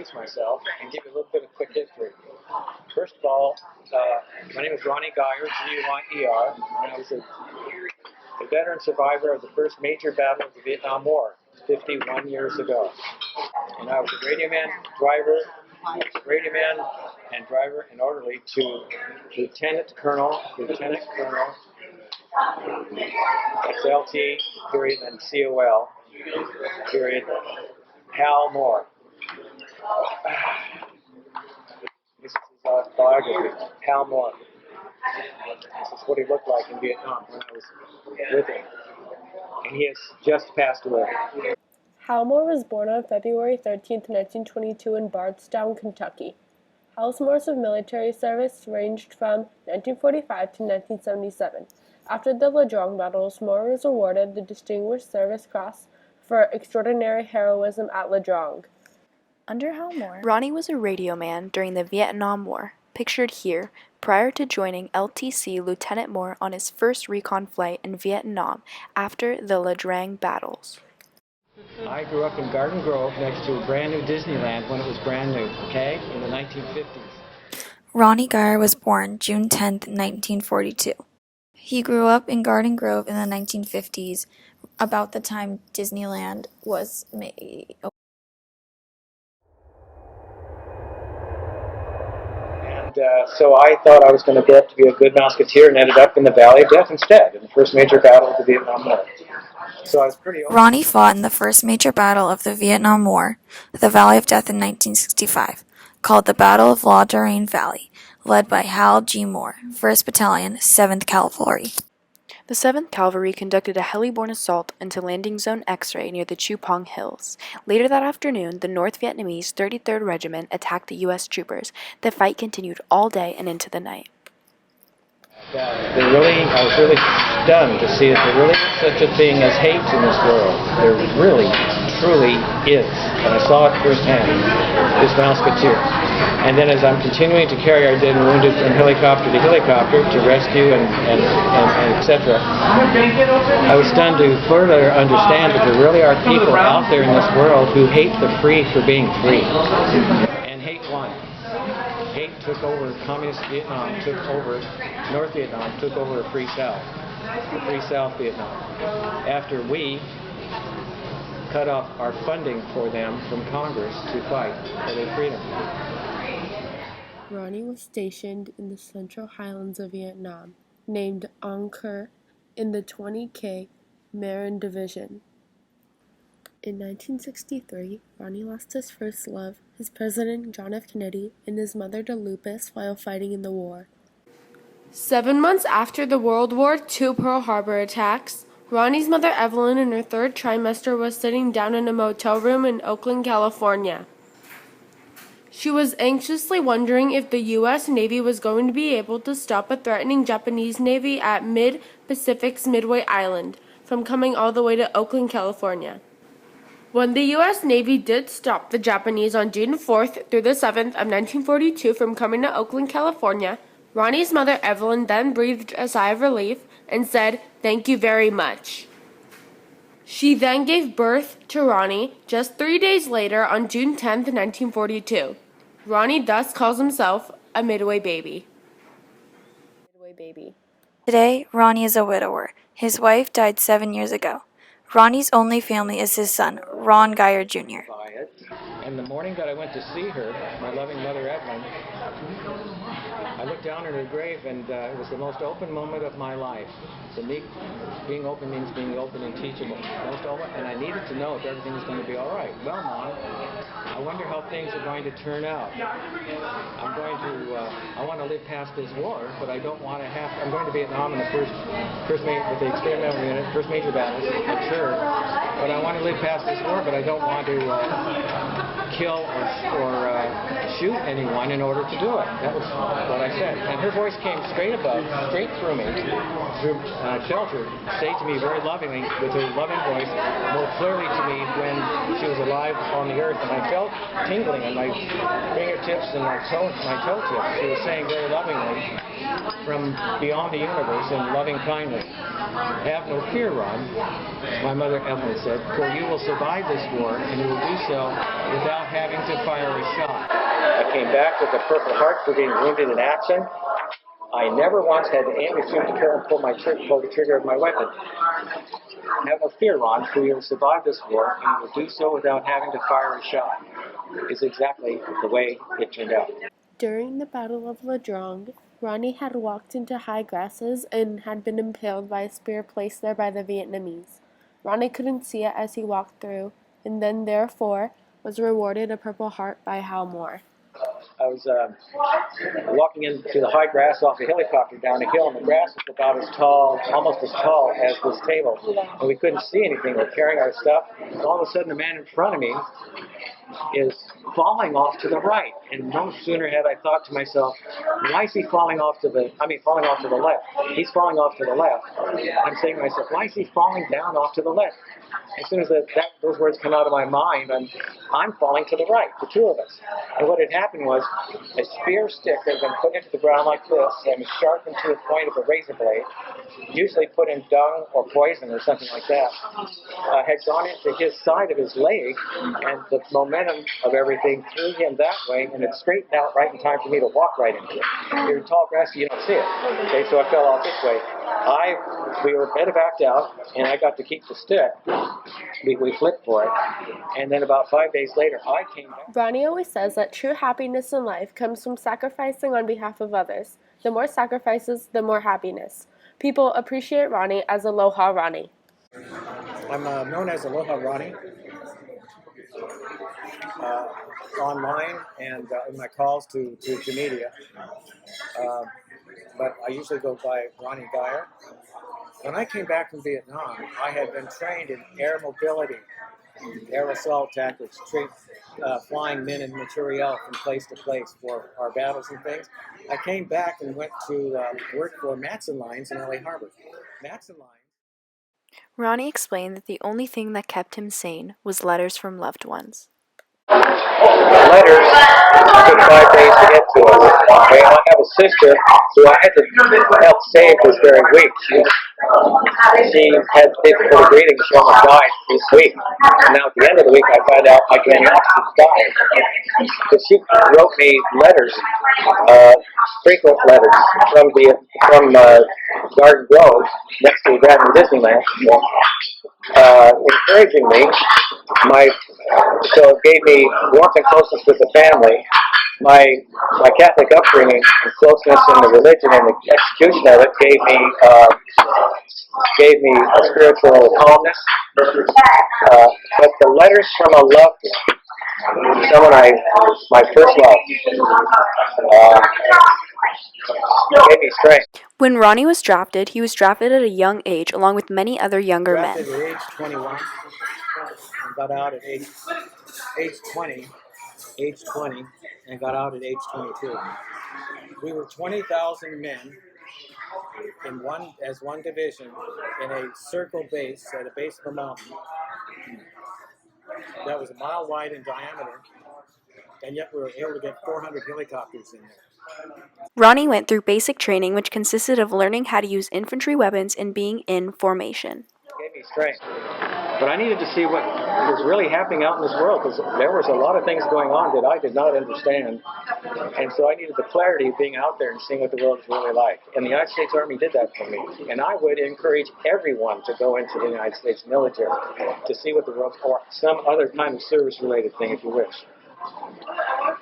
introduce myself and give you a little bit of quick history. First of all, my name is Ronnie Guyer, G-U-Y-E-R, and I was a veteran survivor of the first major battle of the Vietnam War 51 years ago. And I was a radio man, driver, and orderly to Lieutenant Colonel, that's LT, period, and COL, period, Hal Moore. This is his biography, Hal Moore. This is what he looked like in Vietnam when I was with him. And he has just passed away. Hal Moore was born on February 13, 1922 in Bardstown, Kentucky. Hal's Moore's of military service ranged from 1945 to 1977. After the Le Drang battles, Moore was awarded the Distinguished Service Cross for extraordinary heroism at Le Drang. Under Hal Moore, Ronnie was a radio man during the Vietnam War, pictured here, prior to joining LTC Lieutenant Moore on his first recon flight in Vietnam after the Le Drang battles. I grew up in Garden Grove next to a brand new Disneyland when it was brand new, okay, in the 1950s. Ronnie Guyer was born June 10, 1942. He grew up in Garden Grove in the 1950s, about the time Disneyland was made. So I thought I was going to grow up to be a good Mouseketeer and ended up in the Valley of Death instead, in the first major battle of the Vietnam War. So I was pretty old. Ronnie fought in the first major battle of the Vietnam War, the Valley of Death in 1965, called the Battle of La Darien Valley, led by Hal G. Moore, 1st Battalion, 7th Cavalry. The 7th Cavalry conducted a heli-borne assault into Landing Zone X-Ray near the Chu Pong Hills. Later that afternoon, the North Vietnamese 33rd Regiment attacked the U.S. troopers. The fight continued all day and into the night. I was really stunned to see that there really is such a thing as hate in this world. There really, truly is. And I saw it firsthand, this Mouseketeer. And then as I'm continuing to carry our dead and wounded from helicopter to helicopter to rescue and etc., I was stunned to further understand that there really are people out there in this world who hate the free for being free. And hate won. Hate took over communist Vietnam, took over North Vietnam, took over a free South Vietnam. After we cut off our funding for them from Congress to fight for their freedom. Ronnie was stationed in the Central Highlands of Vietnam, named An Khur in the 20K Marin Division. In 1963, Ronnie lost his first love, his president John F. Kennedy, and his mother to lupus while fighting in the war. 7 months after the World War II Pearl Harbor attacks, Ronnie's mother Evelyn in her third trimester was sitting down in a motel room in Oakland, California. She was anxiously wondering if the U.S. Navy was going to be able to stop a threatening Japanese Navy at mid-Pacific's Midway Island from coming all the way to Oakland, California. When the U.S. Navy did stop the Japanese on June 4th through the 7th of 1942 from coming to Oakland, California, Ronnie's mother Evelyn then breathed a sigh of relief and said, "Thank you very much." She then gave birth to Ronnie just 3 days later on June 10th, 1942. Ronnie thus calls himself a Midway baby. Today, Ronnie is a widower. His wife died 7 years ago. Ronnie's only family is his son, Ron Guyer Jr. And the morning that I went to see her, my loving mother Evelyn, I looked down at her grave, and it was the most open moment of my life. Being open means being open and teachable. Most open, and I needed to know if everything was going to be all right. Well, Mom, I wonder how things are going to turn out. I want to live past this war, but I don't want to have. I'm going to Vietnam in the first with the experimental unit, first major battles, I'm sure. But I want to live past this war, but I don't want to kill or shoot anyone in order to do it. That was what I said. And her voice came straight through me, and I felt her say to me very lovingly, with her loving voice, more clearly to me when she was alive on the earth. And I felt tingling in my fingertips and my toe tips. She was saying very lovingly from beyond the universe in loving kindness, "Have no fear, Ron," my mother Evelyn said, "for you will survive this war, and you will do so without having to fire a shot. I came back with a Purple Heart for being wounded in action. I never once had any fear to kill and pull the trigger of my weapon. Have no fear, Ron, for you will survive this war, and you will do so without having to fire a shot. Is exactly the way it turned out. During the Battle of Le Drang, Ronnie had walked into high grasses and had been impaled by a spear placed there by the Vietnamese. Ronnie couldn't see it as he walked through, and then therefore was rewarded a Purple Heart by Hal Moore. I was walking into the high grass off a helicopter down a hill, and the grass was about as tall, almost as tall as this table. And we couldn't see anything. We're carrying our stuff, and all of a sudden the man in front of me is falling off to the right. And no sooner had I thought to myself, why is he falling off to the left? He's falling off to the left. I'm saying to myself, why is he falling down off to the left? As soon as those words come out of my mind, I'm falling to the right, the two of us. And what had happened was a spear stick had been put into the ground like this and sharpened to the point of a razor blade, usually put in dung or poison or something like that, had gone into his side of his leg, and the momentum of everything threw him that way, and it straightened out right in time for me to walk right into it. You're in tall grass, you don't see it. Okay, so I fell off this way. We were medevaced out, and I got to keep the stick. We flipped for it, and then about 5 days later, I came back. Ronnie always says that true happiness in life comes from sacrificing on behalf of others. The more sacrifices, the more happiness. People appreciate Ronnie as Aloha Ronnie. I'm known as Aloha Ronnie online and in my calls to media, but I usually go by Ronnie Guyer. When I came back from Vietnam, I had been trained in air mobility, air assault tactics, flying men and materiel from place to place for our battles and things. I came back and went to work for Matson Lines in LA Harbor. Matson Lines. Ronnie explained that the only thing that kept him sane was letters from loved ones. Letters took 5 days to get to us. Okay, I have a sister who I had to help save this very week. She had difficulty breathing. She almost died this week. And now at the end of the week, I found out my grandmother died. So she wrote me letters, frequent letters from Garden Grove next to Grand Disneyland, encouraging me. So it gave me warmth and closeness with the family. My Catholic upbringing and closeness in the religion and the execution of it gave me a spiritual calmness. But the letters from a loved one, someone my first love, gave me strength. When Ronnie was drafted, he was drafted at a young age along with many other younger Drafted men. at age 21 and got out at age 20, and got out at age 22. We were 20,000 men as one division in a circle base at a base of a mountain that was a mile wide in diameter, and yet we were able to get 400 helicopters in there. Ronnie went through basic training, which consisted of learning how to use infantry weapons and being in formation. It gave me strength. But I needed to see what was really happening out in this world, because there was a lot of things going on that I did not understand. And so I needed the clarity of being out there and seeing what the world is really like. And the United States Army did that for me. And I would encourage everyone to go into the United States military to see what the world, or some other kind of service-related thing, if you wish.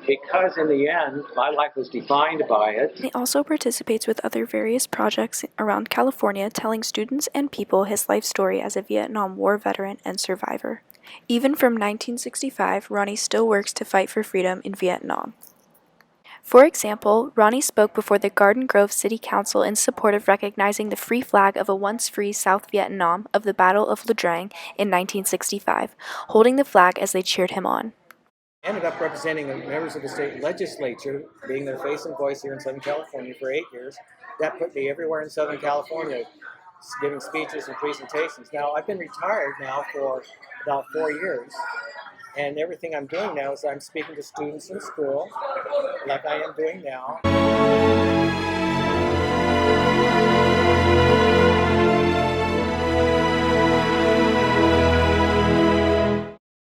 Because in the end, my life was defined by it. He also participates with other various projects around California, telling students and people his life story as a Vietnam War veteran and survivor. Even from 1965, Ronnie still works to fight for freedom in Vietnam. For example, Ronnie spoke before the Garden Grove City Council in support of recognizing the free flag of a once-free South Vietnam of the Battle of Le Drang in 1965, holding the flag as they cheered him on. I ended up representing the members of the state legislature, being their face and voice here in Southern California for 8 years. That put me everywhere in Southern California, giving speeches and presentations. Now, I've been retired now for about 4 years, and everything I'm doing now is I'm speaking to students in school, like I am doing now.